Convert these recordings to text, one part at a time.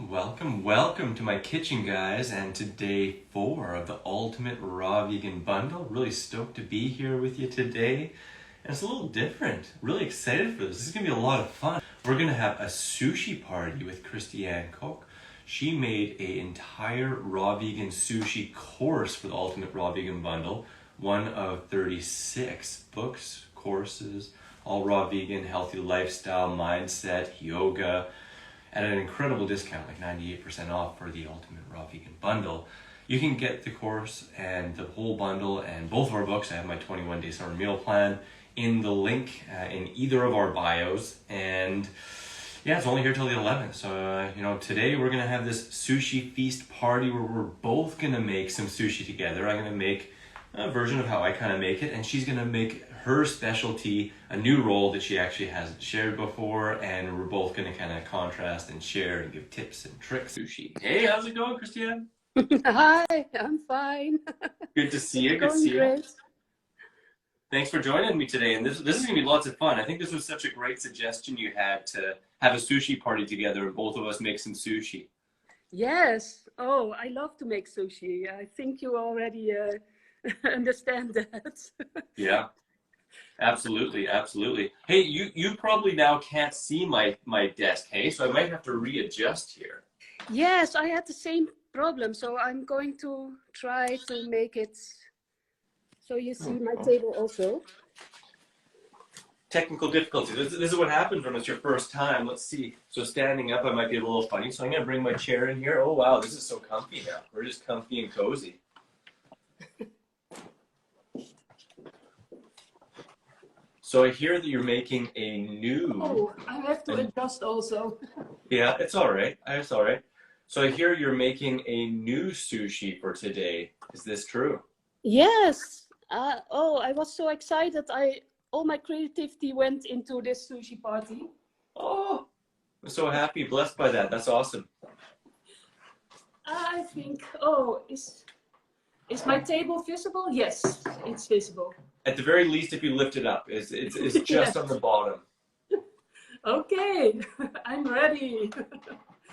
Welcome to my kitchen, guys, and to day 4 of the Ultimate Raw Vegan Bundle. Really stoked to be here with you today. And it's a little different. Really excited for this. This is going to be a lot of fun. We're going to have a sushi party with Christianne Kok. She made an entire Raw Vegan Sushi course for the Ultimate Raw Vegan Bundle. One of 36 books, courses, all raw vegan, healthy lifestyle, mindset, yoga, at an incredible discount, like 98% off for the Ultimate Raw Vegan Bundle. You can get the course and the whole bundle and both of our books. I have my 21-day summer meal plan in the link in either of our bios. And yeah, it's only here till the 11th. So, today we're going to have this sushi feast party where we're both going to make some sushi together. I'm going to make a version of how I kind of make it, and she's going to make her specialty, a new roll that she actually hasn't shared before, and we're both going to kind of contrast and share and give tips and tricks. Sushi. Hey, how's it going, Christianne? Hi, I'm fine. Good to see you. Good to see you. Thanks for joining me today, and this is going to be lots of fun. I think this was such a great suggestion you had to have a sushi party together and both of us make some sushi. Yes. Oh, I love to make sushi. I think you already understand that. Yeah. Absolutely. Hey, you probably now can't see my desk, hey? So I might have to readjust here. Yes, I had the same problem. So I'm going to try to make it so you see my table also. Technical difficulties. This is what happens when it's your first time. Let's see. So standing up, I might be a little funny. So I'm going to bring my chair in here. Oh, wow. This is so comfy now. We're just comfy and cozy. So I hear that you're making a new... Oh, I have to adjust also. Yeah, it's all right. It's all right. So I hear you're making a new sushi for today. Is this true? Yes. I was so excited. All my creativity went into this sushi party. Oh, I'm so happy, blessed by that. That's awesome. I think, is my table visible? Yes, it's visible. At the very least, if you lift it up, it's just yes. On the bottom. Okay, I'm ready.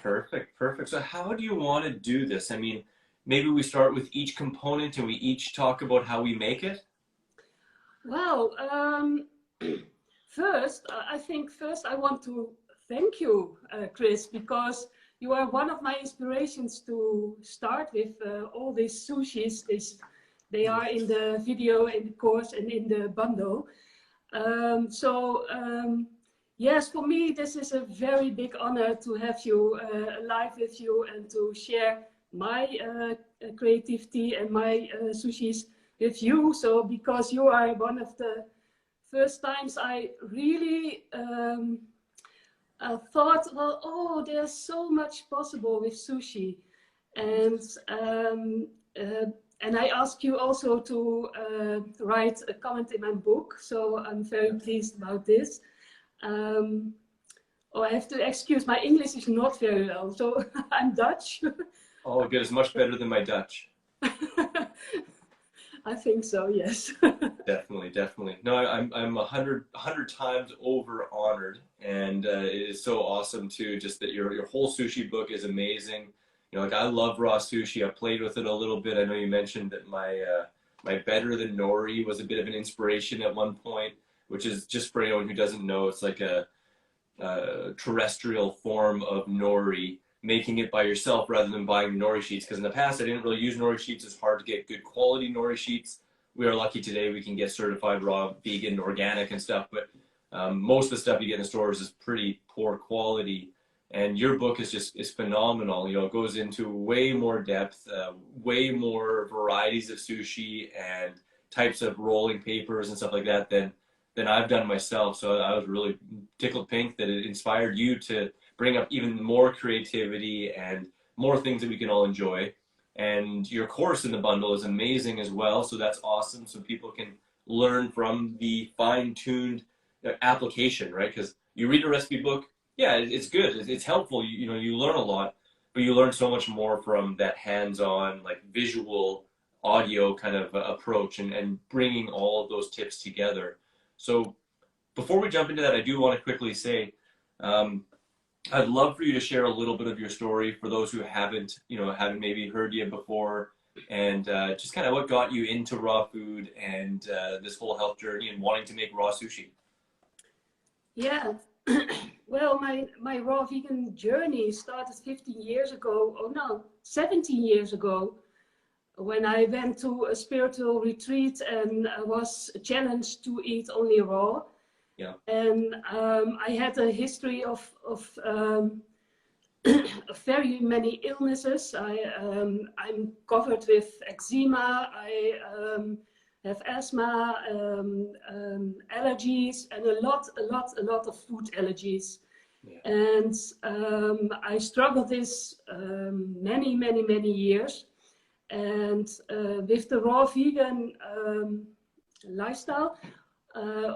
Perfect. So how do you want to do this? I mean, maybe we start with each component and we each talk about how we make it? Well, first I want to thank you, Chris, because you are one of my inspirations to start with all these sushis. They are in the video, in the course, and in the bundle. Yes, for me, this is a very big honor to have you live with you and to share my creativity and my sushis with you. So, because you are one of the first times I really thought, well, there's so much possible with sushi. And I asked you also to write a comment in my book, so I'm very pleased about this. I have to excuse, my English is not very well, so I'm Dutch. Oh, good, it's much better than my Dutch. I think so, yes. Definitely. No, I'm 100 times over honored, and it is so awesome too. Just that your whole sushi book is amazing. I love raw sushi. I played with it a little bit. I know you mentioned that my better than nori was a bit of an inspiration at one point, which is, just for anyone who doesn't know, it's like a terrestrial form of nori, making it by yourself rather than buying nori sheets. Because in the past, I didn't really use nori sheets. It's hard to get good quality nori sheets. We are lucky today we can get certified raw, vegan, organic and stuff, but most of the stuff you get in the stores is pretty poor quality. And your book is phenomenal. It goes into way more depth, way more varieties of sushi and types of rolling papers and stuff like that than I've done myself. So I was really tickled pink that it inspired you to bring up even more creativity and more things that we can all enjoy. And your course in the bundle is amazing as well. So that's awesome. So people can learn from the fine-tuned application, right? Because you read a recipe book, yeah, it's good. It's helpful. You learn a lot, but you learn so much more from that hands-on, like visual, audio kind of approach and bringing all of those tips together. So before we jump into that, I do want to quickly say, I'd love for you to share a little bit of your story for those who haven't, haven't maybe heard you before, and just kind of what got you into raw food and this whole health journey and wanting to make raw sushi. Yeah. Well, my raw vegan journey started 15 years ago, oh no, 17 years ago, when I went to a spiritual retreat and I was challenged to eat only raw. Yeah. And I had a history of very many illnesses. I'm covered with eczema. I have asthma, allergies, and a lot of food allergies. Yeah. And I struggled this many years. And with the raw vegan lifestyle,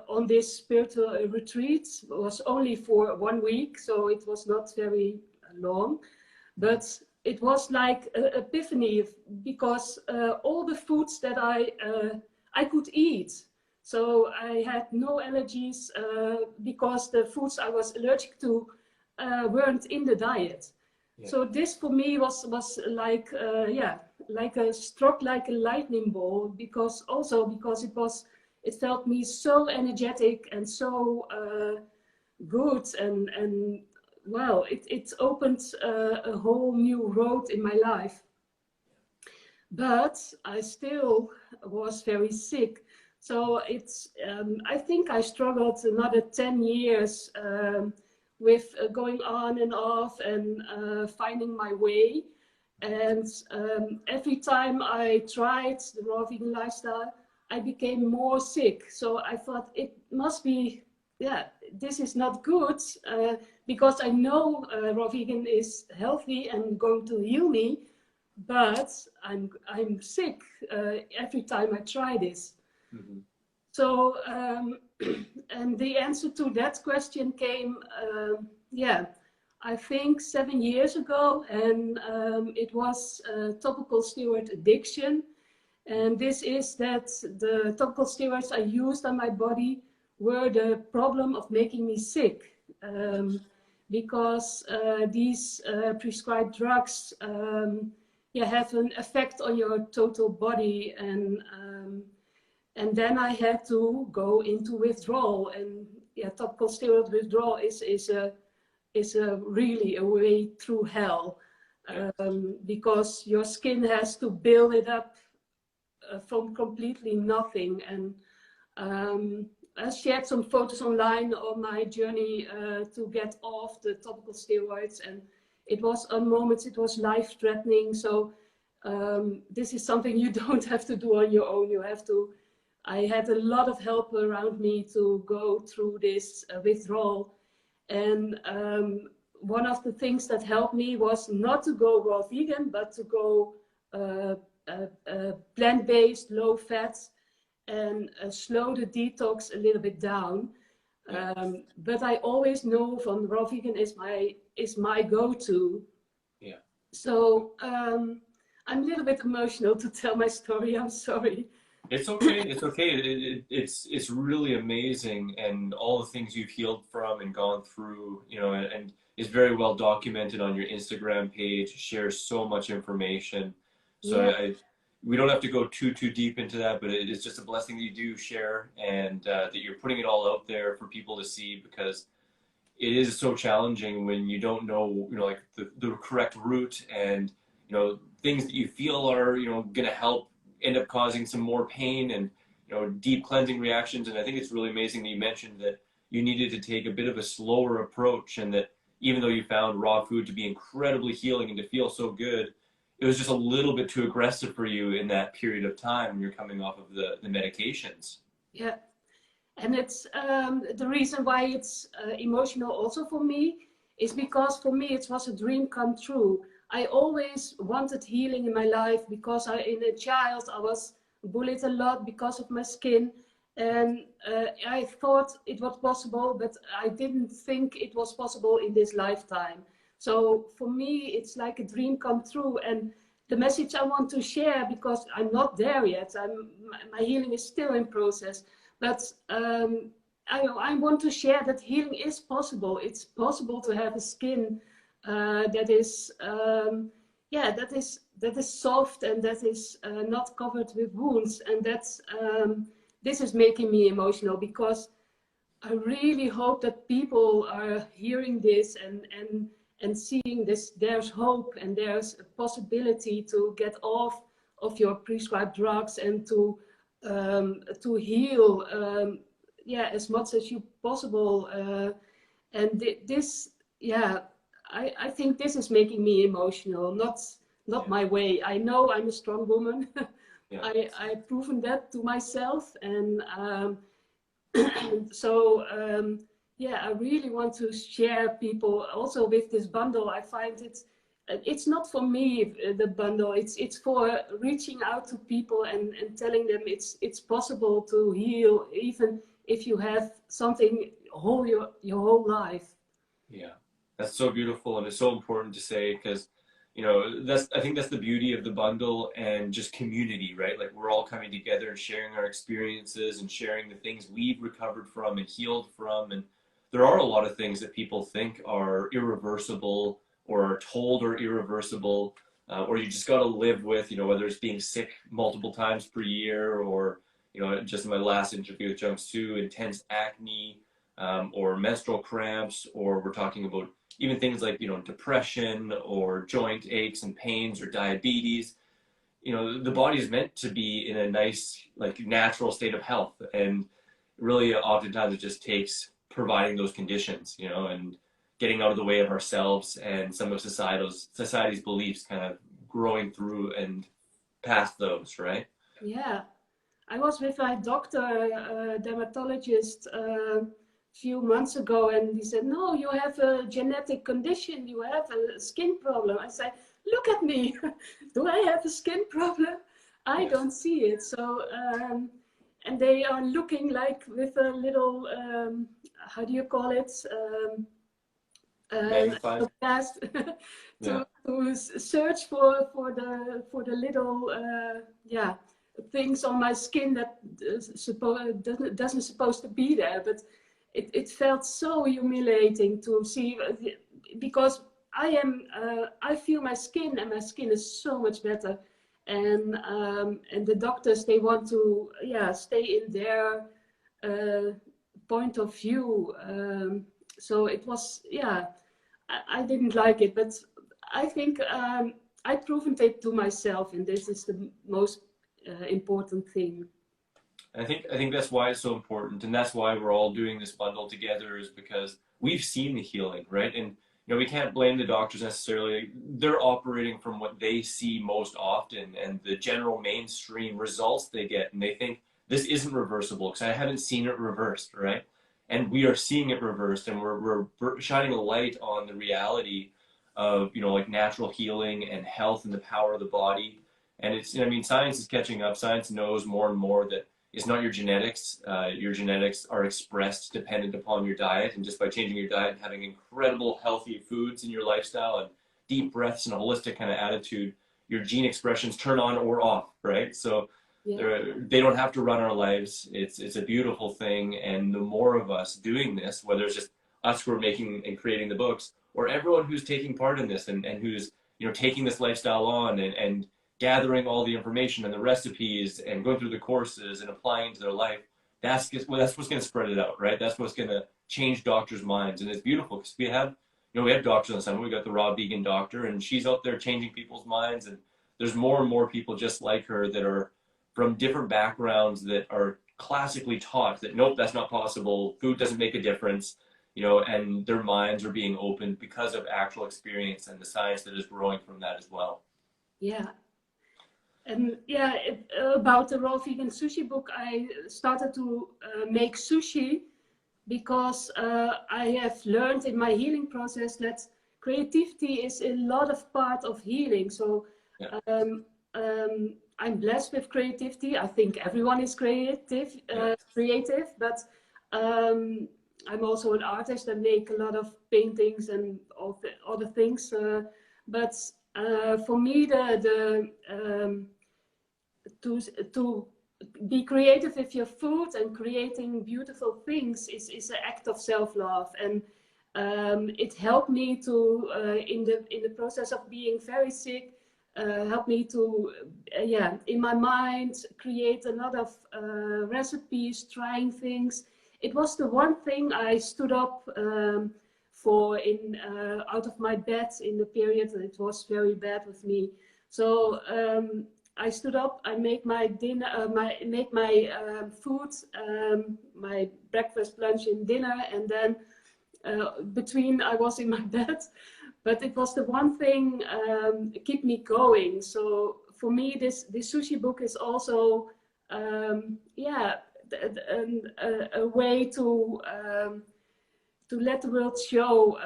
on this spiritual retreat was only for 1 week, so it was not very long, but it was like an epiphany because all the foods that I could eat. So I had no allergies because the foods I was allergic to weren't in the diet. Yeah. So this for me was like like a struck like a lightning bolt, because it felt me so energetic and so good, and well, it opened a whole new road in my life. But I still was very sick. So I think I struggled another 10 years with going on and off and finding my way. And every time I tried the raw vegan lifestyle, I became more sick. So I thought it must be, this is not good, because I know raw vegan is healthy and going to heal me, but I'm sick every time I try this. Mm-hmm. So, and the answer to that question came, I think 7 years ago, and it was topical steroid addiction. And this is that the topical steroids I used on my body were the problem of making me sick, because these prescribed drugs have an effect on your total body, and then I had to go into withdrawal. And topical steroid withdrawal is really a way through hell, because your skin has to build it up from completely nothing. And I shared some photos online on my journey to get off the topical steroids, and it was on moments it was life-threatening. So this is something you don't have to do on your own. You have to. I had a lot of help around me to go through this withdrawal. And one of the things that helped me was not to go raw vegan, but to go plant-based, low fat, and slow the detox a little bit down. But I always know from raw vegan is my go-to. Yeah. So I'm a little bit emotional to tell my story. I'm sorry. It's okay. It's okay. It's really amazing, and all the things you've healed from and gone through, and is very well documented on your Instagram page. Shares so much information. So we don't have to go too deep into that, but it is just a blessing that you do share, and that you're putting it all out there for people to see, because it is so challenging when you don't know, like the correct route, and things that you feel are going to help end up causing some more pain and deep cleansing reactions. And I think it's really amazing that you mentioned that you needed to take a bit of a slower approach, and that even though you found raw food to be incredibly healing and to feel so good, it was just a little bit too aggressive for you in that period of time when you're coming off of the medications. Yeah, and it's the reason why it's emotional also for me is because for me it was a dream come true. I always wanted healing in my life, because in a child I was bullied a lot because of my skin, and I thought it was possible, but I didn't think it was possible in this lifetime. So for me it's like a dream come true, and the message I want to share, because I'm not there yet, my healing is still in process, but I want to share that healing is possible. It's possible to have a skin that is that is soft and that is not covered with wounds, and that's this is making me emotional, because I really hope that people are hearing this and seeing this. There's hope and there's a possibility to get off of your prescribed drugs and to heal, as much as you possible. And this, I think this is making me emotional. Not my way. I know I'm a strong woman. Yeah. I've proven that to myself, and so I really want to share people also with this bundle. I find it's not for me, the bundle. It's for reaching out to people and telling them it's possible to heal, even if you have something your whole life. Yeah, that's so beautiful, and it's so important to say, because I think that's the beauty of the bundle and just community, right? Like, we're all coming together and sharing our experiences and sharing the things we've recovered from and healed from. And there are a lot of things that people think are irreversible or are told are irreversible, or you just got to live with, whether it's being sick multiple times per year, or just in my last interview with Jump Sue, intense acne, or menstrual cramps, or we're talking about even things like, depression or joint aches and pains or diabetes. The body is meant to be in a nice, like, natural state of health. And really, oftentimes it just takes providing those conditions, and getting out of the way of ourselves and some of society's beliefs, kind of growing through and past those, right? Yeah. I was with my doctor, dermatologist, few months ago, and he said, no, you have a genetic condition, you have a skin problem. I said, look at me. Do I have a skin problem? I don't see it. So and they are looking like with a little how do you call it, Magnified. past to search for the little things on my skin that doesn't supposed to be there. But it felt so humiliating to see, because I feel my skin, and my skin is so much better, and the doctors, they want to stay in their point of view. So it was, I didn't like it, but I think I've proven it to myself, and this is the most important thing. I think that's why it's so important, and that's why we're all doing this bundle together, is because we've seen the healing, right? And we can't blame the doctors necessarily. They're operating from what they see most often and the general mainstream results they get, and they think this isn't reversible because I haven't seen it reversed, right? And we are seeing it reversed, and we're shining a light on the reality of like natural healing and health and the power of the body. And it's, science is catching up. Science knows more and more that it's not your genetics. Your genetics are expressed dependent upon your diet, and just by changing your diet and having incredible healthy foods in your lifestyle and deep breaths and a holistic kind of attitude, your gene expressions turn on or off, right? So they don't have to run our lives. It's a beautiful thing, and the more of us doing this, whether it's just us who are making and creating the books, or everyone who's taking part in this and who's taking this lifestyle on and gathering all the information and the recipes and going through the courses and applying it to their life, that's what's going to spread it out, right? That's what's going to change doctors' minds. And it's beautiful because we have doctors on the side. We got the Raw Vegan doctor, and she's out there changing people's minds. And there's more and more people just like her that are from different backgrounds that are classically taught that, nope, that's not possible. Food doesn't make a difference, and their minds are being opened because of actual experience and the science that is growing from that as well. Yeah. And about the Raw Vegan Sushi book, I started to make sushi because I have learned in my healing process that creativity is a lot of part of healing. So I'm blessed with creativity. I think everyone is creative, but I'm also an artist and make a lot of paintings and all the other things. But for me, to be creative with your food, and creating beautiful things is an act of self-love. And it helped me to, in the process of being very sick, helped me to, yeah, in my mind, create a lot of recipes, trying things. It was the one thing I stood up for out of my bed in the period, and it was very bad with me. So I stood up, I make my dinner, make my food, my breakfast, lunch, and dinner, and then between I was in my bed. But it was the one thing keep me going. So for me, this sushi book is also, yeah, a way to let the world show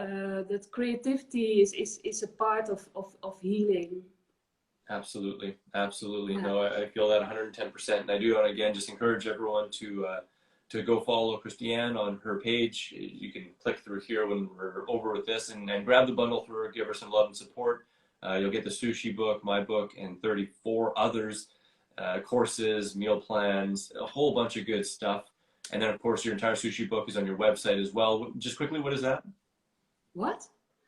that creativity is a part of healing. Absolutely, absolutely. Yeah. No, I feel that 110%. And I do want to again just encourage everyone to go follow Christianne on her page. You can click through here when we're over with this, and grab the bundle for her, give her some love and support. You'll get the sushi book, my book, and 34 others, courses, meal plans, a whole bunch of good stuff. And then, of course, your entire sushi book is on your website as well. Just quickly, what is that? What?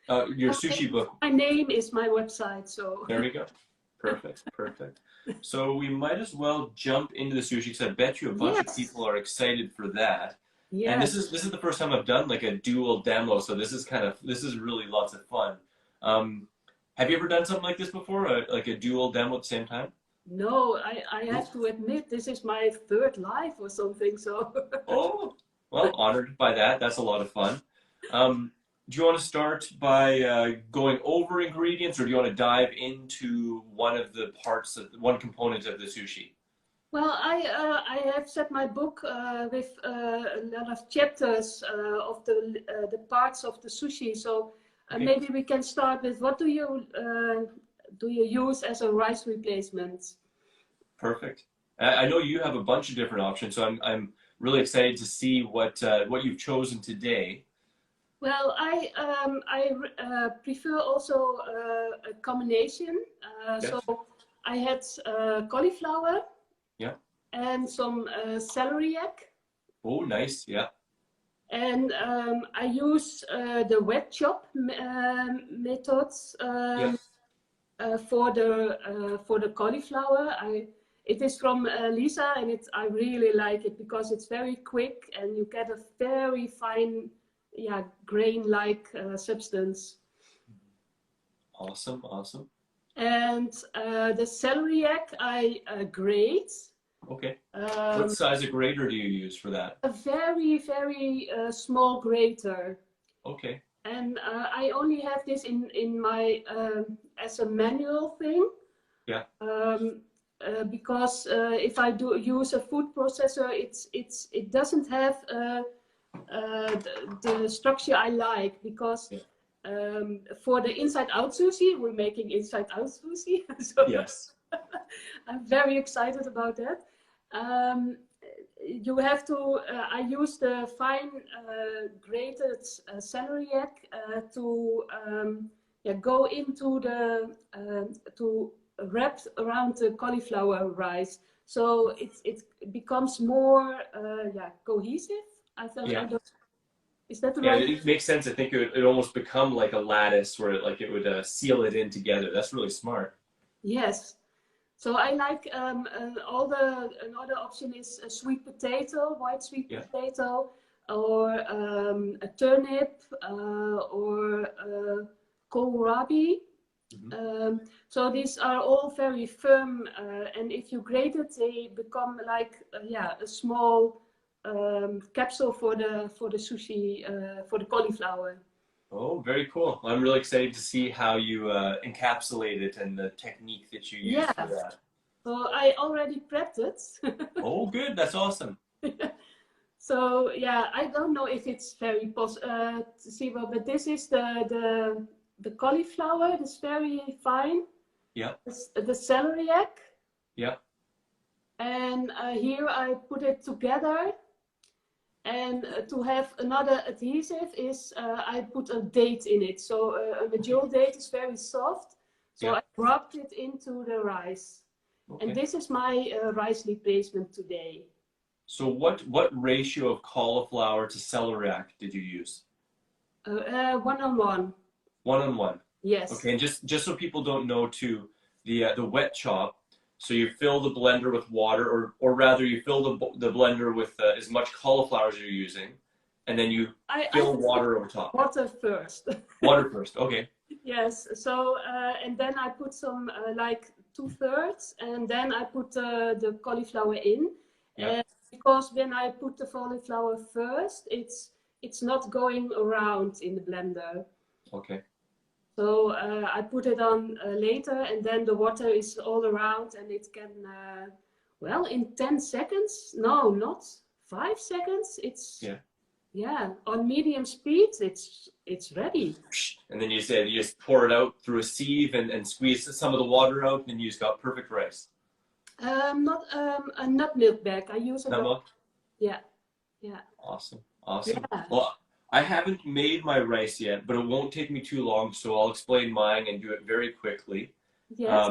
Your sushi book. My name is my website, so. There we go. Perfect, perfect. So we might as well jump into the sushi, because I bet you a bunch of people are excited for that. Yes. And this is the first time I've done like a dual demo, so this is really lots of fun. Have you ever done something like this before, like a dual demo at the same time? No, I have to admit, this is my third life or something, so. Oh, well, honored by that. That's a lot of fun. Do you want to start by going over ingredients, or do you want to dive into one of the parts, one component of the sushi? Well, I have set my book with a lot of chapters of the parts of the sushi. So okay. Maybe we can start with, what do you use as a rice replacement? Perfect. I know you have a bunch of different options, so I'm really excited to see what you've chosen today. Well, I prefer also a combination. Yes. So I had cauliflower. Yeah. And some celery egg. Oh, nice. Yeah. And I use the wet chop methods for the cauliflower. It is from Lisa, and I really like it because it's very quick and you get a very fine, yeah, grain-like substance. Awesome, awesome. And the celery egg I grate. Okay. What size of grater do you use for that? A very, very small grater. Okay. And I only have this in my as a manual thing. Yeah. Because if I do use a food processor, it doesn't have the structure I like, because for the inside out sushi, we're making inside out sushi. So yes. I'm very excited about that. You have to, I use the fine grated celery egg to go into to wrap around the cauliflower rice. So it becomes more cohesive. I thought. Yeah. Is that the right? Yeah, it makes sense. I think it would almost become like a lattice where it would seal it in together. That's really smart. Yes. So I like another option is a sweet potato, white sweet potato, or a turnip, or kohlrabi. Mm-hmm. So these are all very firm, and if you grate it, they become like a small capsule for the sushi, for the cauliflower. Oh, very cool. I'm really excited to see how you encapsulate it and the technique that you use for that. So I already prepped it. Oh, good. That's awesome. So yeah, I don't know if it's very possible, but this is the cauliflower. It's very fine. Yeah. The celery egg. Yeah. And here I put it together. And to have another adhesive is I put a date in it. So a medjool date is very soft. So I rubbed it into the rice. Okay. And this is my rice replacement today. So what ratio of cauliflower to celeriac did you use? 1-on-1. 1-on-1. Yes. Okay, and just so people don't know too, the wet chop. So you fill the blender with water, or rather you fill the blender with as much cauliflower as you're using, and then you fill water over top. Water first. Water first. Okay. Yes. So and then I put some like 2/3, and then I put the cauliflower in. Yeah. Because when I put the cauliflower first, it's not going around in the blender. Okay. So I put it on later, and then the water is all around, and it can, well, in 10 seconds, no, not 5 seconds, it's, yeah, on medium speed, it's ready. And then you said you just pour it out through a sieve and squeeze some of the water out, and you just got perfect rice. Not a nut milk bag. I use a nut milk? Yeah, yeah. Awesome, awesome. Yeah. Well, I haven't made my rice yet, but it won't take me too long, so I'll explain mine and do it very quickly. Yes.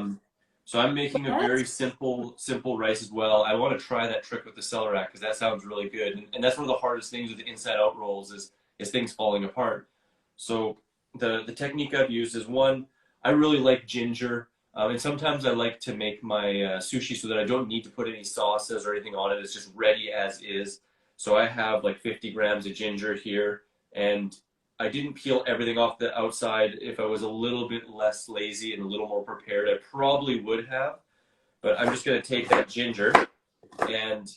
So I'm making a very simple rice as well. I want to try that trick with the celeriac because that sounds really good, and that's one of the hardest things with the inside out rolls is things falling apart. So the technique I've used is, one, I really like ginger. And sometimes I like to make my sushi so that I don't need to put any sauces or anything on it. It's just ready as is. So I have like 50 grams of ginger here, and I didn't peel everything off the outside. If I was a little bit less lazy and a little more prepared, I probably would have. But I'm just going to take that ginger, and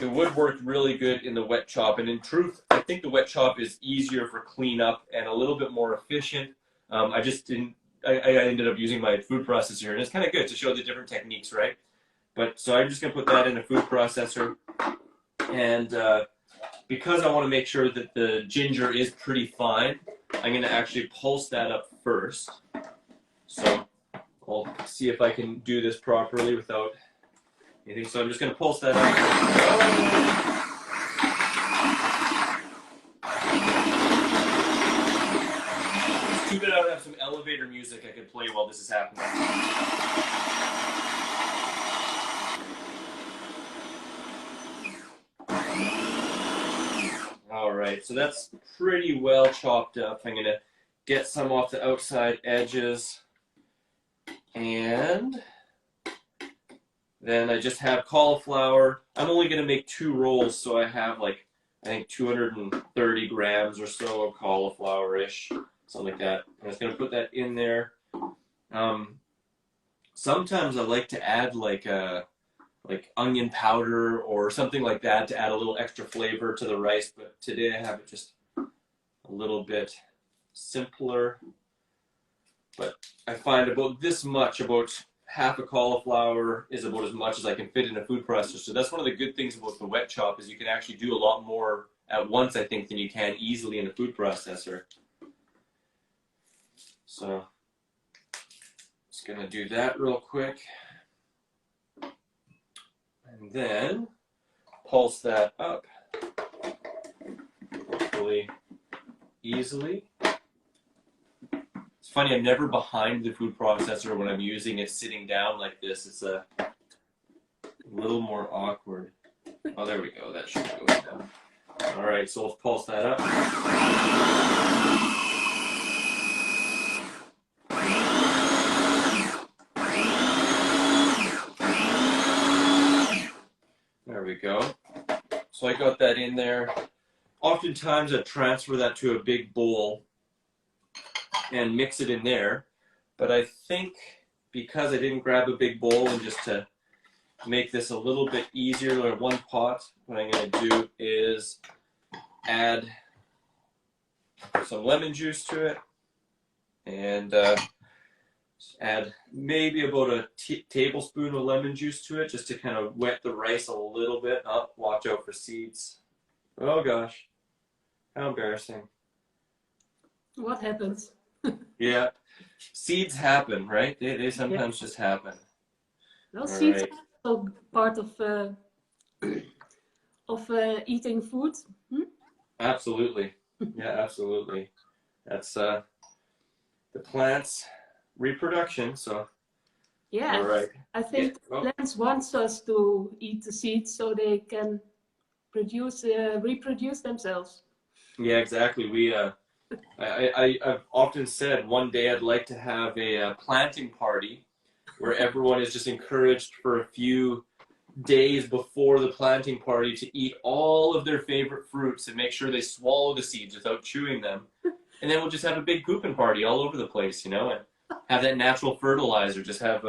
it would work really good in the wet chop. And in truth, I think the wet chop is easier for cleanup and a little bit more efficient. I just didn't. I ended up using my food processor, and it's kind of good to show the different techniques, right? But so I'm just going to put that in a food processor, and because I want to make sure that the ginger is pretty fine, I'm going to actually pulse that up first. So I'll see if I can do this properly without anything. So I'm just going to pulse that up. Too bad I don't have some elevator music I could play while this is happening. All right, so that's pretty well chopped up. I'm gonna get some off the outside edges, and then I just have cauliflower. I'm only gonna make 2 rolls, so I have like, I think 230 grams or so of cauliflower-ish. Something like that. I'm just going to put that in there. Sometimes I like to add like onion powder or something like that to add a little extra flavor to the rice, but today I have it just a little bit simpler. But I find about this much, about half a cauliflower is about as much as I can fit in a food processor. So that's one of the good things about the wet chop is you can actually do a lot more at once, I think, than you can easily in a food processor. So, just going to do that real quick. And then, pulse that up. Hopefully, easily. It's funny, I'm never behind the food processor when I'm using it sitting down like this. It's a little more awkward. Oh, there we go. That should go down. All right, so let's pulse that up. There we go. So I got that in there. Oftentimes I transfer that to a big bowl and mix it in there. But I think because I didn't grab a big bowl, and just to make this a little bit easier, like one pot, what I'm going to do is add some lemon juice to it, and add maybe about a tablespoon of lemon juice to it, just to kind of wet the rice a little bit. Oh, watch out for seeds. Oh gosh, how embarrassing. What happens? Yeah, seeds happen, right? They sometimes just happen. Well, seeds are also part of eating food. Absolutely. Yeah, absolutely. That's the plant's reproduction. So Yeah, All right. I think Yeah. the plants want us to eat the seeds so they can reproduce themselves. Yeah, exactly. I've often said one day I'd like to have a planting party where everyone is just encouraged for a few days before the planting party to eat all of their favorite fruits and make sure they swallow the seeds without chewing them. And then we'll just have a big gunkan party all over the place, you know, and have that natural fertilizer. Just have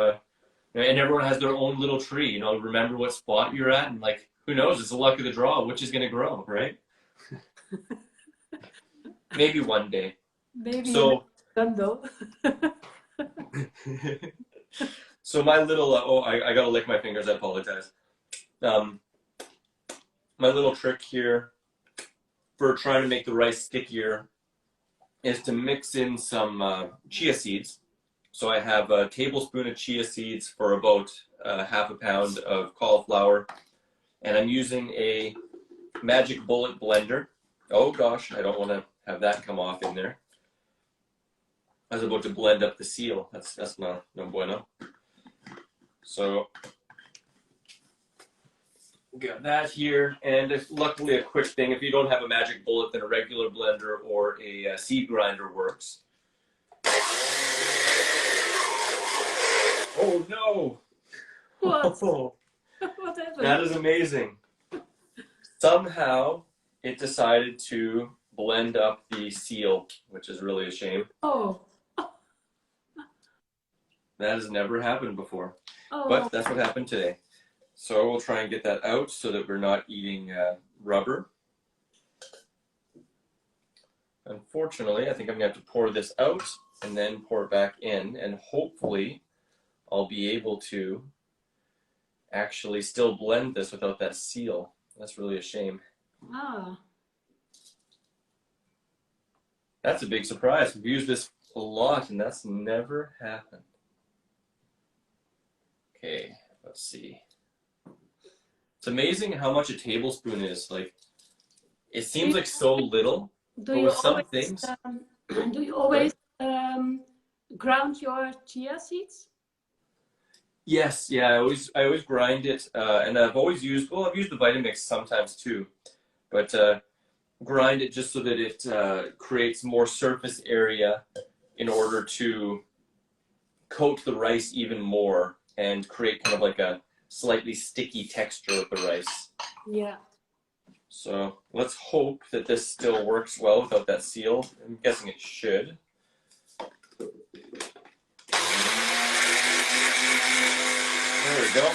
and everyone has their own little tree, you know, remember what spot you're at, and like, who knows, it's the luck of the draw, which is going to grow, right? Maybe one day. Maybe So, though. so my little, I got to lick my fingers, I apologize. My little trick here for trying to make the rice stickier is to mix in some chia seeds. So I have a tablespoon of chia seeds for about half a pound of cauliflower. And I'm using a magic bullet blender. Oh gosh, I don't want to have that come off in there. I was about to blend up the seal. That's no bueno. So got that here, and it's luckily a quick thing. If you don't have a magic bullet, then a regular blender or a seed grinder works. Oh no! What? Oh, What happened? that is amazing. Somehow it decided to blend up the seal, which is really a shame. Oh. That has never happened before, Oh. but that's what happened today. So we'll try and get that out so that we're not eating rubber. Unfortunately, I think I'm going to have to pour this out and then pour it back in, and hopefully I'll be able to actually still blend this without that seal. That's really a shame. Ah. That's a big surprise. We've used this a lot, and that's never happened. Okay, let's see. It's amazing how much a tablespoon is. Like, it seems like so little, but with some things. Do you always ground your chia seeds? Yes, yeah, I always grind it, and I've used the Vitamix sometimes too, but grind it just so that it creates more surface area in order to coat the rice even more and create kind of like a slightly sticky texture with the rice. Yeah. So let's hope that this still works well without that seal. I'm guessing it should. There we go.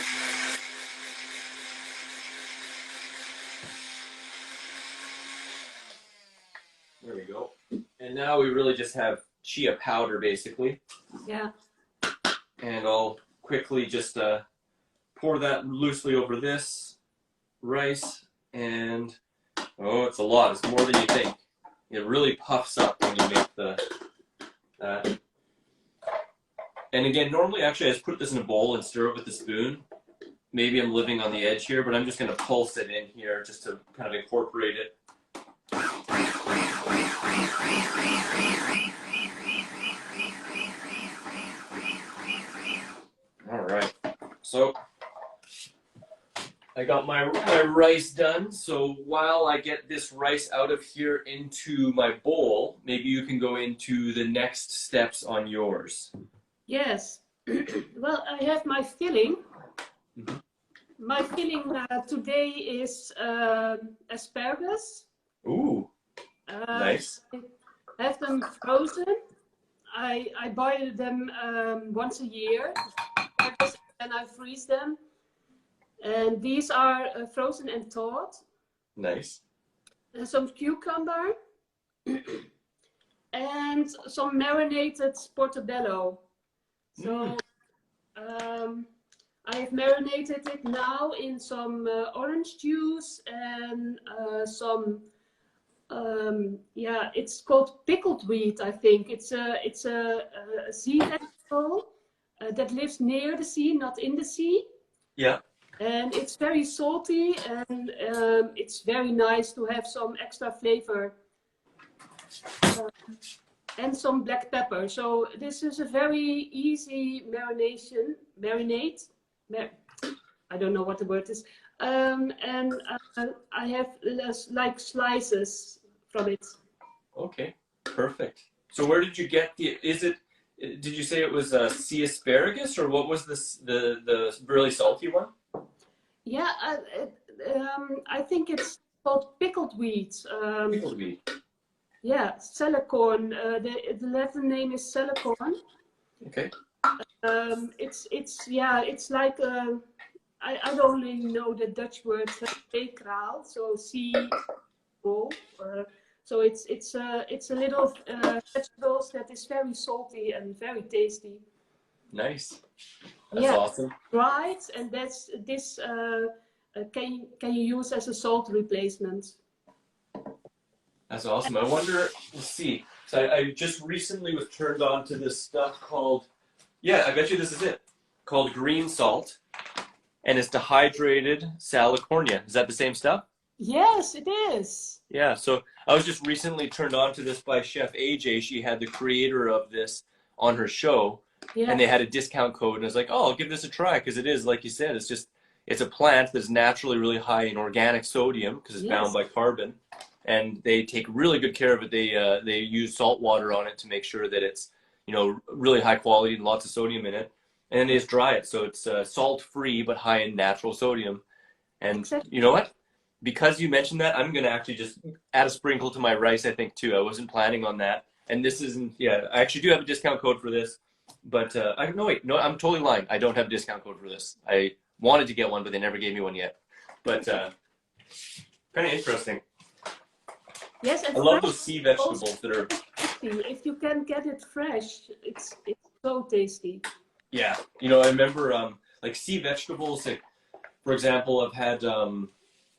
There we go. And now we really just have chia powder, basically. Yeah. And I'll quickly just pour that loosely over this rice. And, oh, it's a lot. It's more than you think. It really puffs up when you make that. And again, normally, actually, I just put this in a bowl and stir it with a spoon. Maybe I'm living on the edge here, but I'm just going to pulse it in here just to kind of incorporate it. All right. So I got my rice done. So while I get this rice out of here into my bowl, maybe you can go into the next steps on yours. Yes. Well, I have my filling. Mm-hmm. My filling today is asparagus. Ooh, nice. I have them frozen. I boil them once a year, and I freeze them. And these are frozen and thawed. Nice. And some cucumber and some marinated portobello. So I have marinated it now in some orange juice and some it's called pickled wheat. I think it's a sea vegetable that lives near the sea, not in the sea. Yeah. And it's very salty, and it's very nice to have some extra flavor. and some black pepper. So this is a very easy marinade. I don't know what the word is. And I have like slices from it. Okay, perfect. So where did you get did you say it was sea asparagus, or what was the really salty one? Yeah, I think it's called pickled wheat. Pickled wheat. Yeah, celecorn. The Latin name is celecorn. Okay. It's like I don't really know the Dutch word zeekraal, so sea roll. So it's a little vegetables that is very salty and very tasty. Nice. That's awesome. Right, and this can you use as a salt replacement. That's awesome. I wonder, let's see. So I just recently was turned on to this stuff called, I bet you this is it, called green salt, and it's dehydrated salicornia. Is that the same stuff? Yes, it is. Yeah, so I was just recently turned on to this by Chef AJ. She had the creator of this on her show, and they had a discount code, and I was like, oh, I'll give this a try, because it is, like you said, it's a plant that's naturally really high in organic sodium, because it's bound by carbon, and they take really good care of it. They use salt water on it to make sure that it's, really high quality and lots of sodium in it, and then they just dry it, so it's salt-free but high in natural sodium. And you know what? Because you mentioned that, I'm going to actually just add a sprinkle to my rice, I think, too. I wasn't planning on that. And this isn't, I actually do have a discount code for this. But, I'm totally lying. I don't have a discount code for this. I wanted to get one, but they never gave me one yet. But, kind of interesting. Yes, I love those sea vegetables that are... If you can get it fresh, it's so tasty. Yeah. I remember, like, sea vegetables, like, for example, I've had...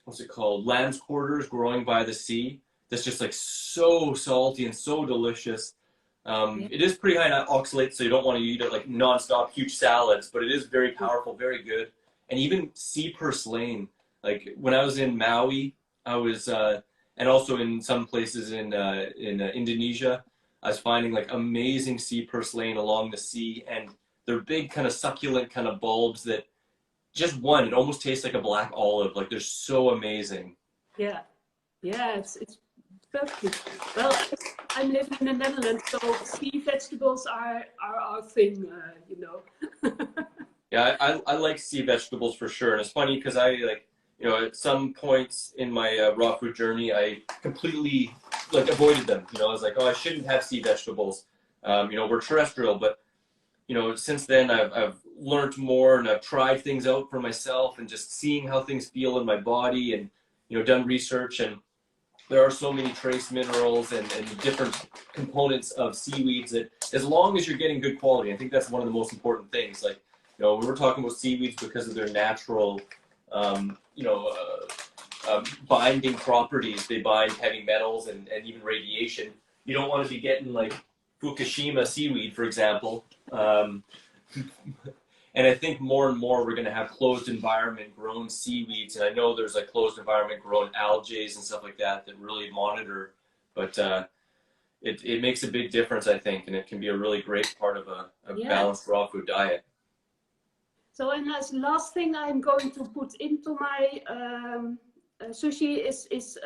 what's it called? Lamb's quarters growing by the sea. That's just like so salty and so delicious. It is pretty high in oxalates, so you don't want to eat it like nonstop, huge salads, but it is very powerful, very good. And even sea purslane. Like when I was in Maui, I was, and also in some places in Indonesia, I was finding like amazing sea purslane along the sea, and they're big kind of succulent kind of bulbs that just one, it almost tastes like a black olive. Like they're so amazing. Yeah, it's perfect. Well, I'm living in the Netherlands, so sea vegetables are our thing, Yeah, I like sea vegetables for sure. And it's funny because I at some points in my raw food journey, I completely avoided them. I was like, oh, I shouldn't have sea vegetables. We're terrestrial, but since then I've learned more, and I've tried things out for myself, and just seeing how things feel in my body, and done research, and there are so many trace minerals and different components of seaweeds that, as long as you're getting good quality, I think that's one of the most important things. Like we were talking about seaweeds because of their natural binding properties. They bind heavy metals and even radiation. You don't want to be getting like Fukushima seaweed, for example. And I think more and more we're going to have closed environment grown seaweeds. And I know there's like closed environment grown algae and stuff like that really monitor. But it makes a big difference, I think. And it can be a really great part of a balanced raw food diet. So, and as last thing I'm going to put into my sushi is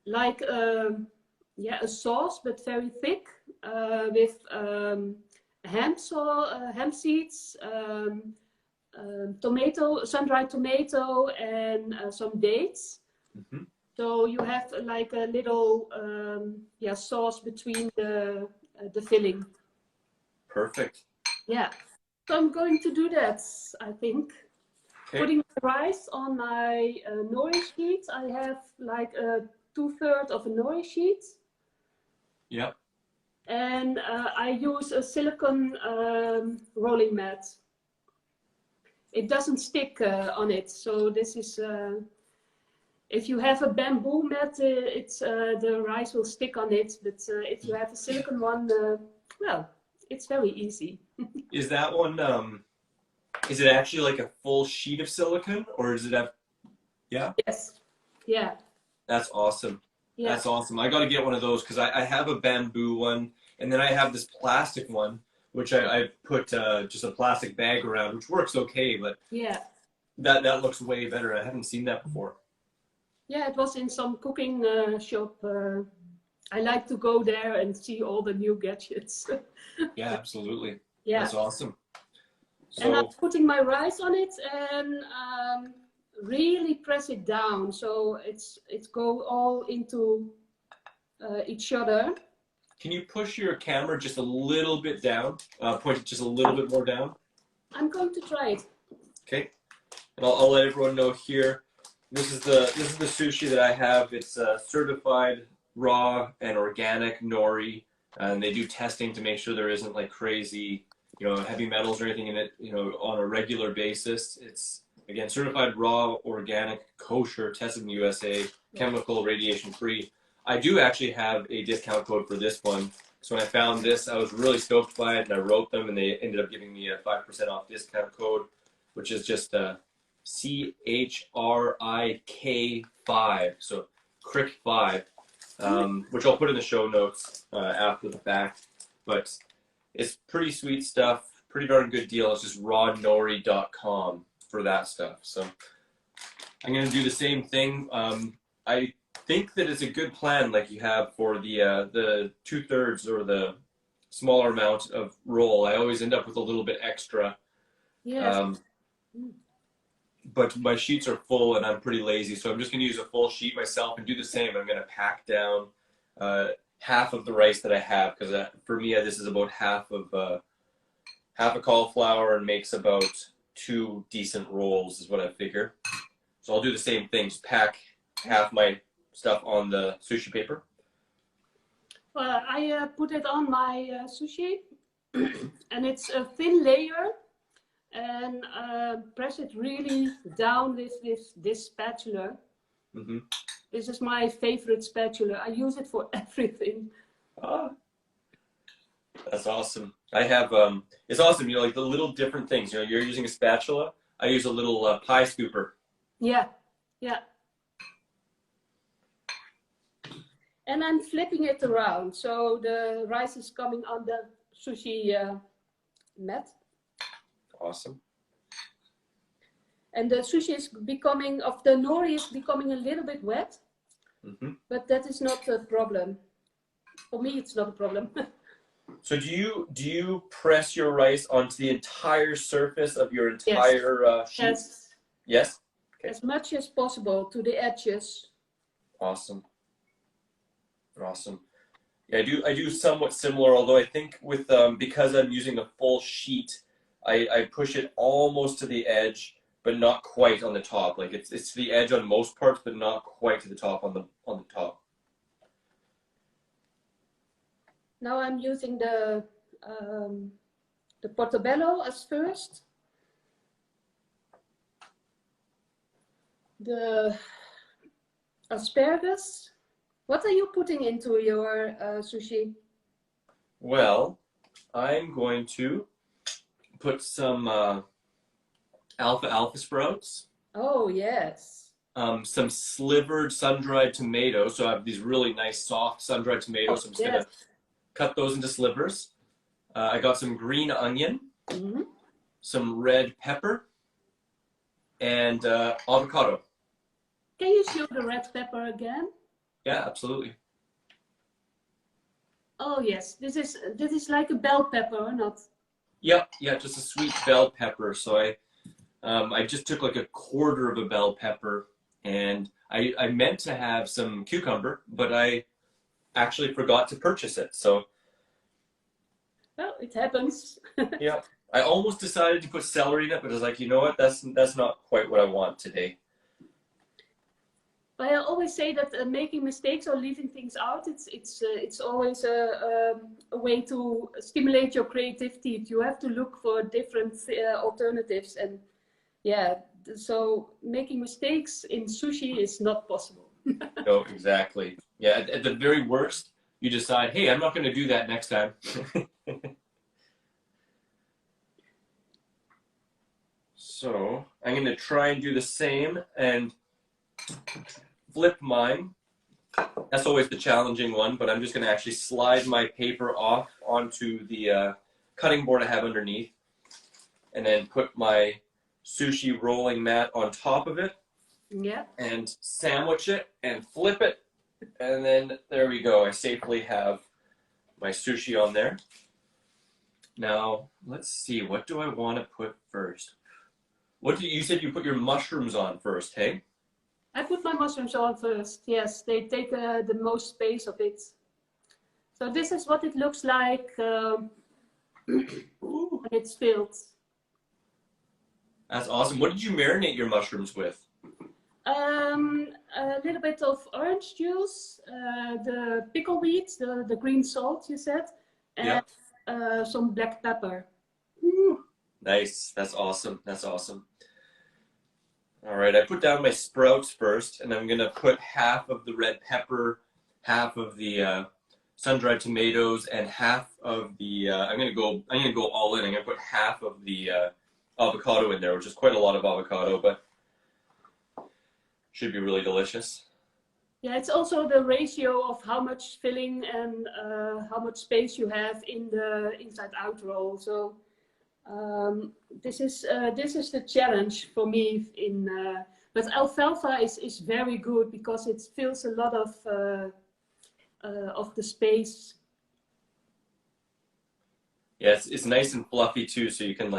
like a sauce, but very thick, with ham seeds, tomato, sun-dried tomato, and some dates. Mm-hmm. So you have like a little sauce between the filling. Perfect. Yeah. So I'm going to do that, I think. Okay. Putting the rice on my nori sheet. I have like a 2/3 of a nori sheet. Yep. And I use a silicone rolling mat. It doesn't stick on it, so this is. If you have a bamboo mat, the rice will stick on it. But if you have a silicone one, it's very easy. Is that one? Is it actually like a full sheet of silicone, or does it have? Yeah. Yes. Yeah. That's awesome. Yeah. That's awesome. I got to get one of those because I have a bamboo one, and then I have this plastic one, which I put just a plastic bag around, which works okay, but Yeah. that looks way better. I haven't seen that before. Yeah, it was in some cooking shop. I like to go there and see all the new gadgets. Yeah, absolutely. Yeah. That's awesome. And I'm So, putting my rice on it and really press it down so it's go all into each other. can you push your camera just a little bit down? Point it just a little bit more down. I'm going to try it. Okay. And I'll let everyone know here. This is the sushi that I have. It's certified raw and organic nori, and they do testing to make sure there isn't like crazy, heavy metals or anything in it, on a regular basis. It's again certified raw, organic, kosher, tested in the USA, chemical, radiation free. I do actually have a discount code for this one. So when I found this, I was really stoked by it, and I wrote them, and they ended up giving me a 5% off discount code, which is just CHRIK5, so CRIK5, which I'll put in the show notes after the fact. But it's pretty sweet stuff, pretty darn good deal. It's just rawnori.com for that stuff. So I'm going to do the same thing. I think that it's a good plan like you have for the 2/3 or the smaller amount of roll. I always end up with a little bit extra. Yes. But my sheets are full and I'm pretty lazy, so I'm just going to use a full sheet myself and do the same. I'm going to pack down half of the rice that I have, because for me this is about half a cauliflower and makes about 2 decent rolls is what I figure. So I'll do the same thing, just pack half my stuff on the sushi paper. Well, I put it on my sushi and it's a thin layer. And press it really down with this spatula. Mm-hmm. This is my favorite spatula. I use it for everything. Ah, that's awesome. I have, it's awesome, like the little different things. You're using a spatula. I use a little pie scooper. Yeah, yeah. And I'm flipping it around. So the rice is coming on the sushi mat. Awesome. And the sushi is becoming, of the nori is becoming a little bit wet, but that is not a problem. For me, it's not a problem. So do you press your rice onto the entire surface of your entire sheet? Yes. Yes? Okay. As much as possible to the edges. Awesome. Awesome. Yeah, I do somewhat similar, although I think with because I'm using a full sheet, I push it almost to the edge, but not quite on the top. Like it's to the edge on most parts, but not quite to the top on the top. Now I'm using the portobello as first. The asparagus. What are you putting into your sushi? Well, I'm going to put some alfalfa sprouts. Oh, yes. Some slivered sun-dried tomatoes. So I have these really nice soft sun-dried tomatoes. So I'm just going to cut those into slivers. I got some green onion, some red pepper, and avocado. Can you show the red pepper again? Yeah, absolutely. Oh yes, this is like a bell pepper, or not? Yep, yeah, just a sweet bell pepper. So I just took like a quarter of a bell pepper, and I meant to have some cucumber, but I actually forgot to purchase it. So well, it happens. yeah, I almost decided to put celery in it, but I was like, you know what, that's not quite what I want today. But I always say that making mistakes or leaving things out, it's always a way to stimulate your creativity. You have to look for different alternatives, and yeah, so making mistakes in sushi is not possible. No, exactly. Yeah, at the very worst, you decide, hey, I'm not going to do that next time. So I'm going to try and do the same and flip mine That's always the challenging one, but I'm just gonna actually slide my paper off onto the cutting board I have underneath, and then put my sushi rolling mat on top of it. Yeah. And sandwich it and flip it, and then there we go. I safely have my sushi on there. Now let's see, what do I want to put first? You said you put your mushrooms on first, hey? I put my mushrooms on first. Yes, they take the most space of it. So this is what it looks like when it's filled. That's awesome. What did you marinate your mushrooms with? A little bit of orange juice, the pickle weed, the green salt you said, and some black pepper. Ooh, nice. That's awesome. That's awesome. All right, I put down my sprouts first, and I'm gonna put half of the red pepper, half of the sun-dried tomatoes, and half of the. I'm gonna go all in. I'm gonna put half of the avocado in there, which is quite a lot of avocado, but should be really delicious. Yeah, it's also the ratio of how much filling and how much space you have in the inside-out roll. So this is the challenge for me. But alfalfa is very good because it fills a lot of the space. Yeah, it's nice and fluffy too, so you can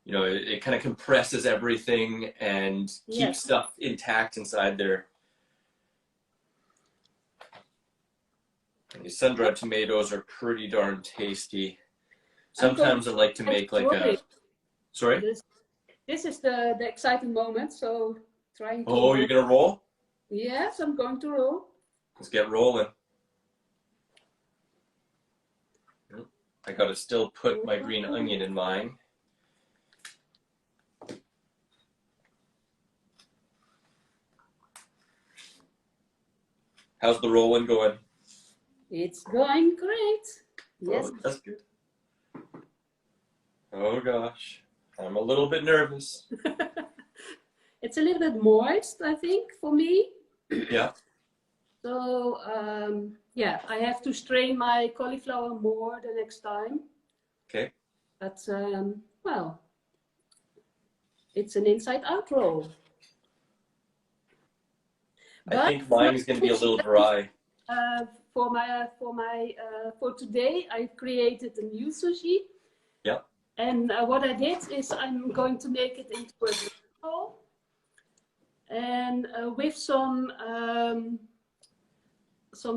it kind of compresses everything and keeps stuff intact inside there. And these sun-dried tomatoes are pretty darn tasty. Sometimes I like to make like a... Sorry? This is the exciting moment, so trying to... Oh, you're gonna roll? Yes, I'm going to roll. Let's get rolling. I gotta still put my green onion in mine. How's the rolling going? It's going great. Yes. Oh, that's good. Oh gosh, I'm a little bit nervous. It's a little bit moist, I think, for me. Yeah. So, yeah, I have to strain my cauliflower more the next time. Okay. But, well, it's an inside-out roll. I think mine is going to be a little dry. For today, I created a new sushi. Yeah. And what I did is I'm going to make it into a roll, and with some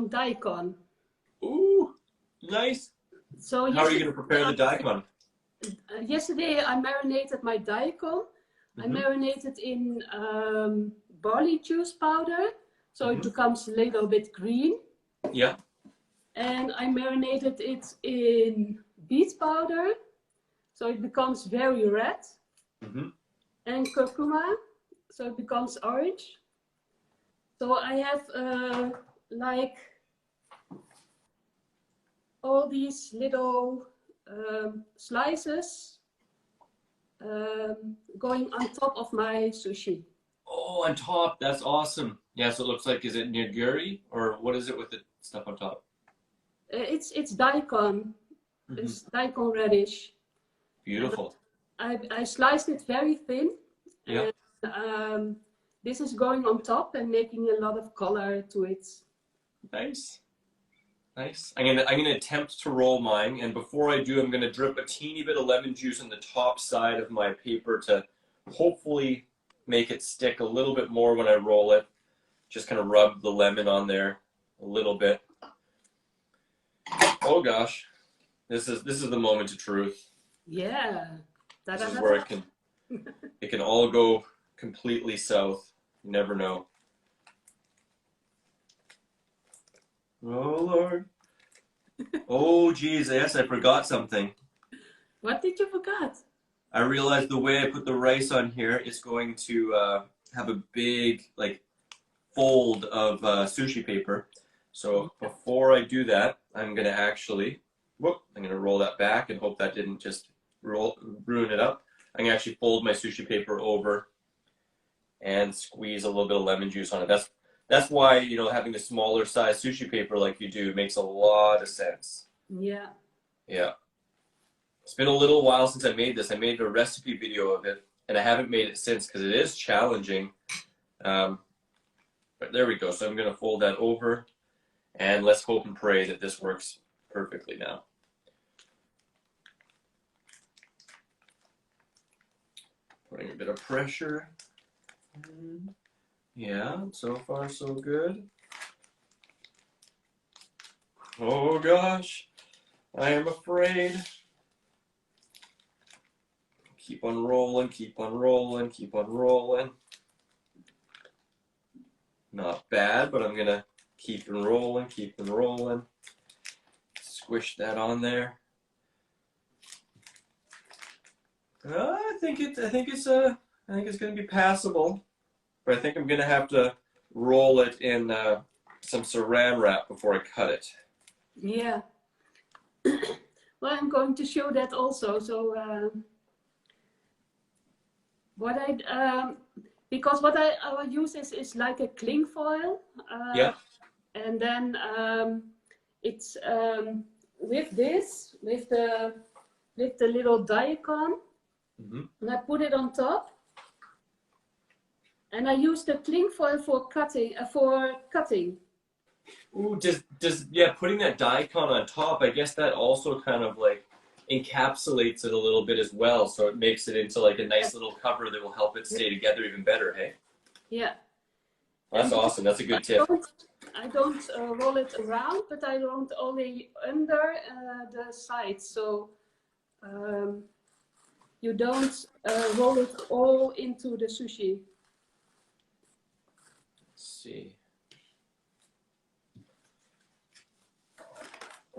daikon. Ooh, nice. So how are you going to prepare the daikon? Yesterday I marinated my daikon. I marinated in barley juice powder, so it becomes a little bit green. Yeah. And I marinated it in beet powder, so it becomes very red. And curcuma, so it becomes orange. So I have like all these little slices going on top of my sushi. Oh, on top, that's awesome. Yeah, so it looks like, is it nigiri or what is it with the stuff on top? It's daikon. It's daikon radish. Beautiful. I sliced it very thin. Yeah. And, this is going on top and making a lot of color to it. Nice. Nice. I'm gonna attempt to roll mine, and before I do, I'm gonna drip a teeny bit of lemon juice on the top side of my paper to hopefully make it stick a little bit more when I roll it. Just kind of rub the lemon on there a little bit. Oh gosh, this is the moment of truth. Yeah. This is where it can all go completely south. You never know. Oh Lord. Oh geez, yes, I forgot something. What did you forget? I realized the way I put the rice on here is going to have a big fold of sushi paper. So before I do that, I'm gonna actually, I'm gonna roll that back and hope that didn't just ruin it up. I'm gonna actually fold my sushi paper over and squeeze a little bit of lemon juice on it. that's why, you know, having a smaller size sushi paper like you do makes a lot of sense. Yeah. Yeah. It's been a little while since I made this. I made a recipe video of it, and I haven't made it since because it is challenging. But there we go. So I'm going to fold that over, and let's hope and pray that this works perfectly now. Putting a bit of pressure. Yeah, so far so good. Oh gosh, I am afraid. Keep on rolling, keep on rolling, keep on rolling. Not bad, but I'm gonna keep on rolling, keep on rolling. Squish that on there. I think it's gonna be passable, but I think I'm gonna have to roll it in some saran wrap before I cut it. Yeah. Well, I'm going to show that also. So because what I use is like a cling foil. Yeah. And then it's with this, with the little daikon, and I put it on top. And I use the cling foil for cutting. Ooh, yeah, putting that daikon on top, I guess that also kind of like encapsulates it a little bit as well, so it makes it into like a nice little cover that will help it stay together even better, hey? Yeah. Well, that's awesome. That's a good tip. I don't roll it around, but I roll it only under the sides, so you don't roll it all into the sushi. Let's see.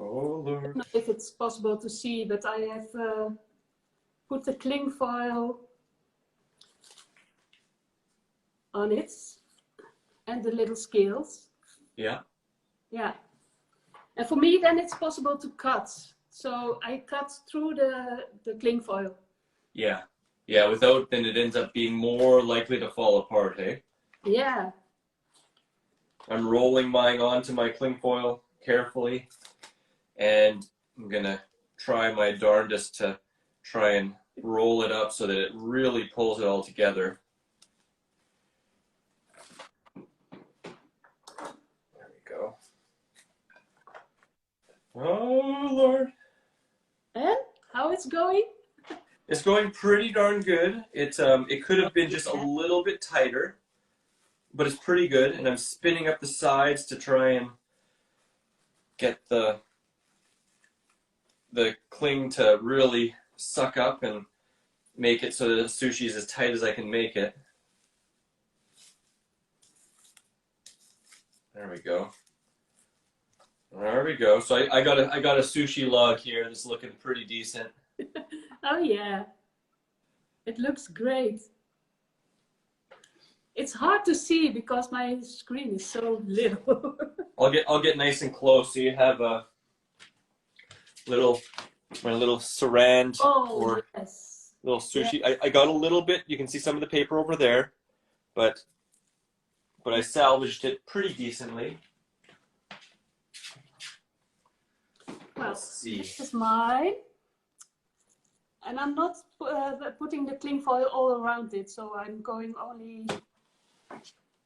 Oh Lord. I don't know if it's possible to see, but I have put the cling foil on it and the little scales. Yeah. Yeah. And for me, then it's possible to cut. So I cut through the cling foil. Yeah. Yeah, without, then it ends up being more likely to fall apart, hey? Yeah. I'm rolling mine onto my cling foil carefully, and I'm gonna try my darndest to try and roll it up so that it really pulls it all together. There we go. Oh Lord. And how it's going? It's going pretty darn good. It could have been just a little bit tighter, but it's pretty good. And I'm spinning up the sides to try and get the cling to really suck up and make it so that the sushi is as tight as I can make it. There we go. There we go. So I got a sushi log here that's looking pretty decent. Oh yeah, it looks great. It's hard to see because my screen is so little. I'll get nice and close so you have a my little saran or yes. little sushi. Yeah. I got a little bit. You can see some of the paper over there, but I salvaged it pretty decently. Well, let's see. This is mine. And I'm not putting the cling foil all around it, so I'm going only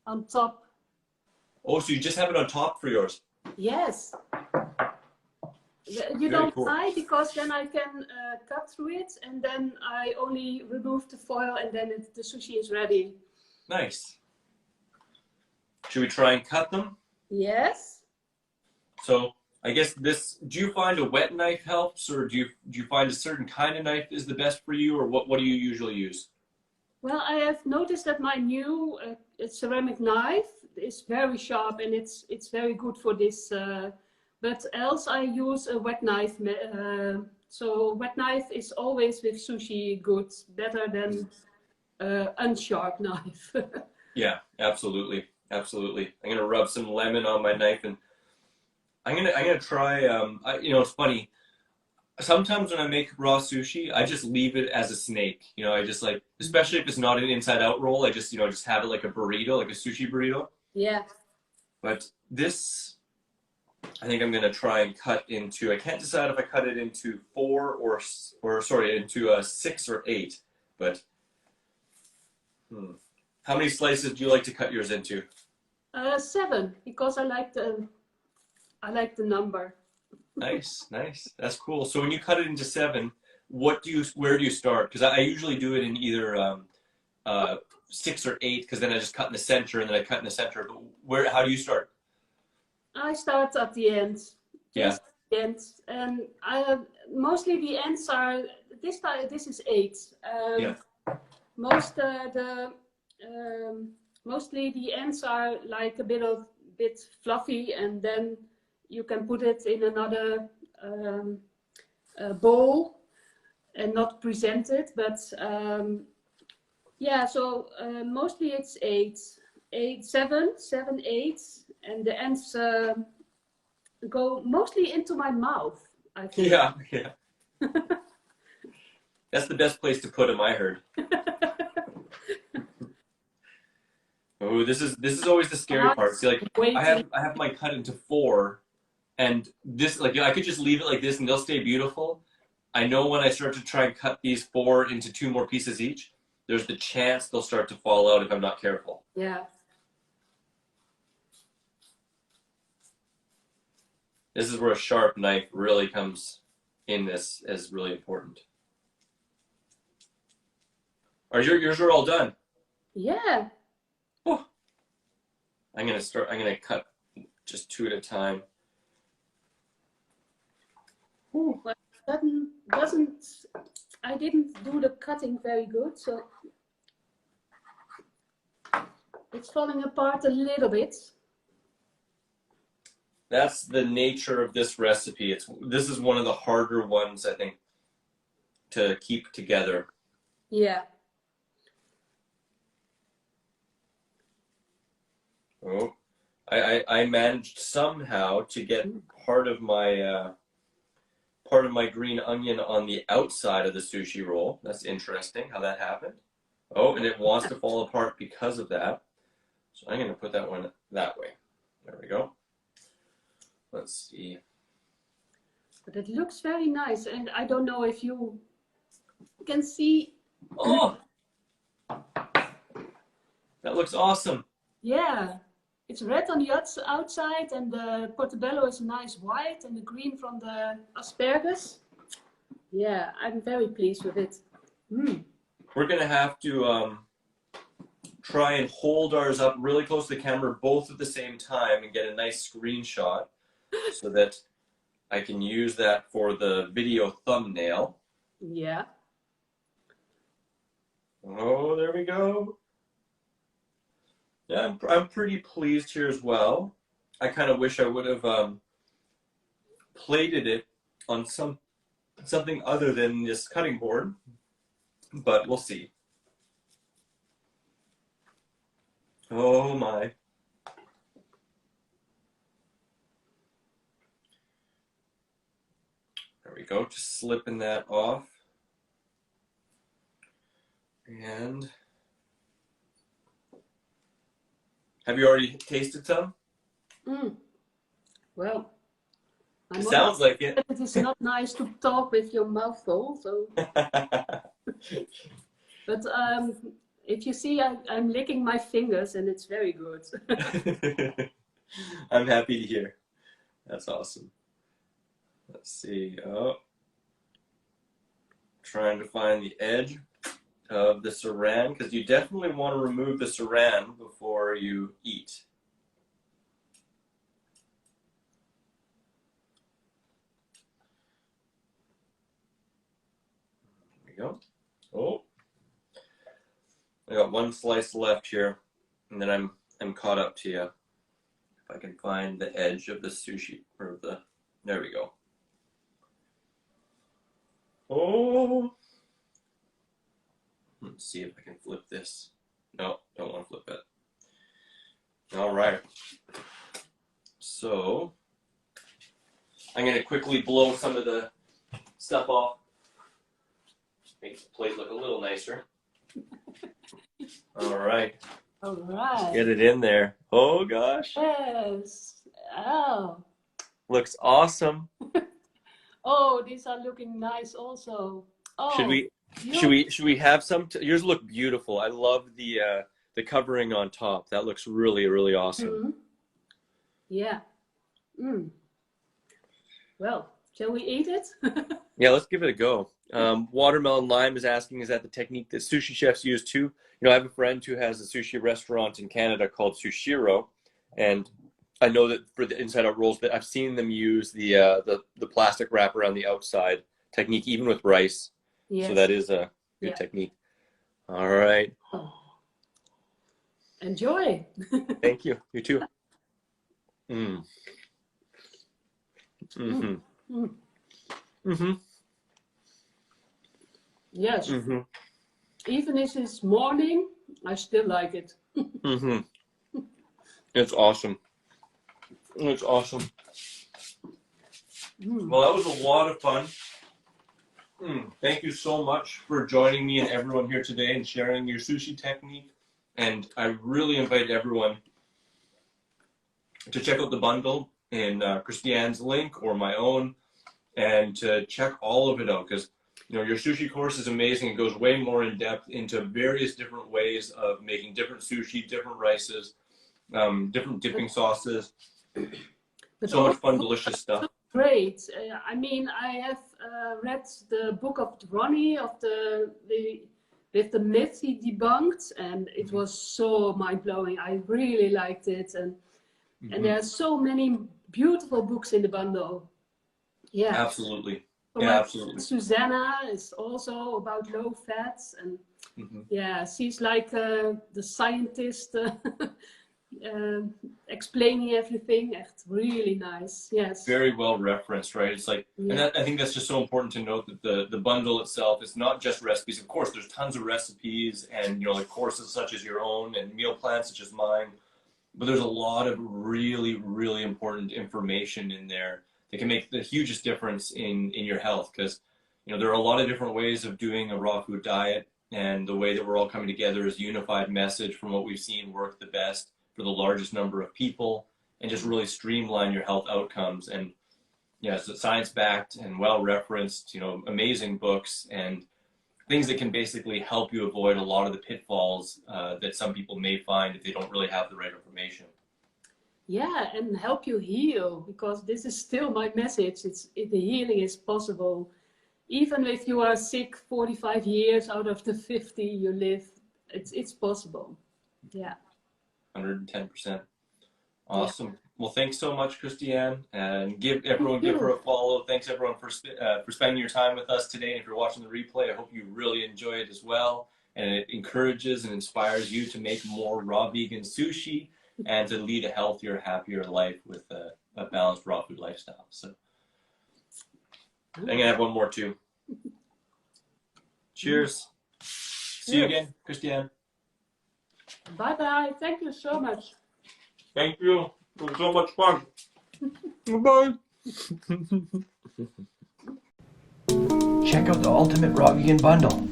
on top. Oh, so you just have it on top for yours? Yes. You don't tie, because then I can cut through it, and then I only remove the foil, and then the sushi is ready. Nice. Should we try and cut them? Yes. So I guess do you find a wet knife helps, or do you find a certain kind of knife is the best for you, or what do you usually use? Well, I have noticed that my new ceramic knife is very sharp, and it's very good for this. But else I use a wet knife. So wet knife is always with sushi good, better than unsharp knife. Yeah, absolutely, absolutely. I'm gonna rub some lemon on my knife, and I'm gonna try. You know, it's funny. Sometimes when I make raw sushi, I just leave it as a snake. You know, I just especially if it's not an inside-out roll, I just have it like a burrito, like a sushi burrito. Yeah. But this, I think I'm going to try and cut into, I can't decide if I cut it into 4 or sorry, into 6 or 8. But, how many slices do you like to cut yours into? 7, because I like the number. Nice, nice. That's cool. So when you cut it into 7, where do you start? Because I usually do it in either 6 or 8, because then I just cut in the center and then I cut in the center. But how do you start? I start at the end. Yeah. The end. And mostly the ends are, this time, this is 8. Yeah. Mostly the ends are like a bit fluffy, and then you can put it in another bowl and not present it. But yeah, so mostly it's 7, 8, and the ends go mostly into my mouth, I think. Yeah, yeah. That's the best place to put them, I heard. Oh, this is always the scary part. See, like I have mine cut into 4, and this, like, I could just leave it like this and they'll stay beautiful. I know when I start to try and cut these 4 into 2 more pieces each, there's the chance they'll start to fall out if I'm not careful. Yeah. This is where a sharp knife really comes in. This is really important. Yours are all done? Yeah. Oh. I'm gonna cut just 2 at a time. Ooh. But I didn't do the cutting very good, so it's falling apart a little bit. That's the nature of this recipe. This is one of the harder ones, I think, to keep together. Yeah. Oh, I managed somehow to get part of my green onion on the outside of the sushi roll. That's interesting how that happened. Oh, and it wants to fall apart because of that. So I'm going to put that one that way. There we go. Let's see. But it looks very nice, and I don't know if you can see. Oh, that looks awesome. Yeah, it's red on the outside, and the portobello is a nice white, and the green from the asparagus. Yeah, I'm very pleased with it. We're going to have to try and hold ours up really close to the camera both at the same time and get a nice screenshot so that I can use that for the video thumbnail. Yeah. Oh, there we go. Yeah, I'm pretty pleased here as well. I kind of wish I would have plated it on something other than this cutting board, but we'll see. Oh my. There we go, just slipping that off. And have you already tasted some? Well, It sounds like it. It is not nice to talk with your mouth full, so. But if you see, I'm licking my fingers, and it's very good. I'm happy to hear. That's awesome. Let's see. Oh, trying to find the edge of the saran, because you definitely want to remove the saran before you eat. There we go. Oh, I got one slice left here, and then I'm caught up to you. If I can find the edge of the sushi, or there we go. Oh. Let's see if I can flip this. No, don't want to flip it. All right. So I'm going to quickly blow some of the stuff off. Make the plate look a little nicer. All right. All right. Get it in there. Oh gosh. Yes. Oh. Looks awesome. Oh, these are looking nice also. Should Oh, we you. should we have some yours look beautiful. I love the covering on top. That looks really, really awesome. Mhm. Yeah. Mm. Well, shall we eat it? Yeah, let's give it a go. Watermelon Lime is asking, is that the technique that sushi chefs use too? You know, I have a friend who has a sushi restaurant in Canada called Sushiro, and I know that for the inside out rolls, that I've seen them use the plastic wrap around the outside technique, even with rice. Yes. So that is a good Yeah. technique. All right. Oh. Enjoy. Thank you. You too. Mm. Mm-hmm. Mm. Mm-hmm. Yes. Mm-hmm. Even if it's morning, I still like it. Mm-hmm. It's awesome. It's awesome. Mm. Well, that was a lot of fun. Thank you so much for joining me and everyone here today and sharing your sushi technique. And I really invite everyone to check out the bundle in Christianne's link or my own, and to check all of it out, because you know your sushi course is amazing. It goes way more in depth into various different ways of making different sushi, different rices, different dipping sauces. But So much fun, delicious stuff. Great. I mean, I have read the book of Ronnie of with the myth he debunked, and it was so mind blowing. I really liked it, and there are so many beautiful books in the bundle. Yeah, Absolutely. Yeah, absolutely. Susanna is also about low fats, and yeah, she's like the scientist. Explaining everything, echt really nice. Yes, very well referenced, right? It's like, and I think that's just so important to note, that the bundle itself is not just recipes. Of course, there's tons of recipes, and you know, like courses such as your own and meal plans such as mine, but there's a lot of really, really important information in there that can make the hugest difference in your health, because you know there are a lot of different ways of doing a raw food diet, and the way that we're all coming together is a unified message from what we've seen work the best for the largest number of people, and just really streamline your health outcomes. And yeah, so science-backed and well-referenced, you know, amazing books and things that can basically help you avoid a lot of the pitfalls that some people may find if they don't really have the right information. Yeah, and help you heal, because this is still my message. The healing is possible. Even if you are sick 45 years out of the 50 you live, it's possible. Yeah. 110%. Awesome. Yeah. Well, thanks so much, Christianne, and give her a follow. Thanks everyone for spending your time with us today. And if you're watching the replay, I hope you really enjoy it as well, and it encourages and inspires you to make more raw vegan sushi and to lead a healthier, happier life with a balanced raw food lifestyle. So I'm gonna have one more too. Cheers. See you again, Christianne. Bye-bye. Thank you so much. Thank you. It was so much fun. Bye. Check out the Ultimate Raw Vegan Bundle.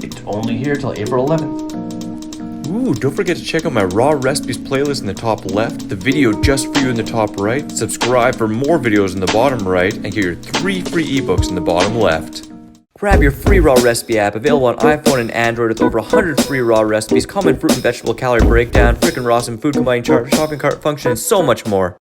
It's only here till April 11th. Ooh, don't forget to check out my raw recipes playlist in the top left, the video just for you in the top right, subscribe for more videos in the bottom right, and get your 3 free ebooks in the bottom left. Grab your free raw recipe app, available on iPhone and Android, with over 100 free raw recipes, common fruit and vegetable calorie breakdown, frickin' raw food combining chart, shopping cart function, and so much more.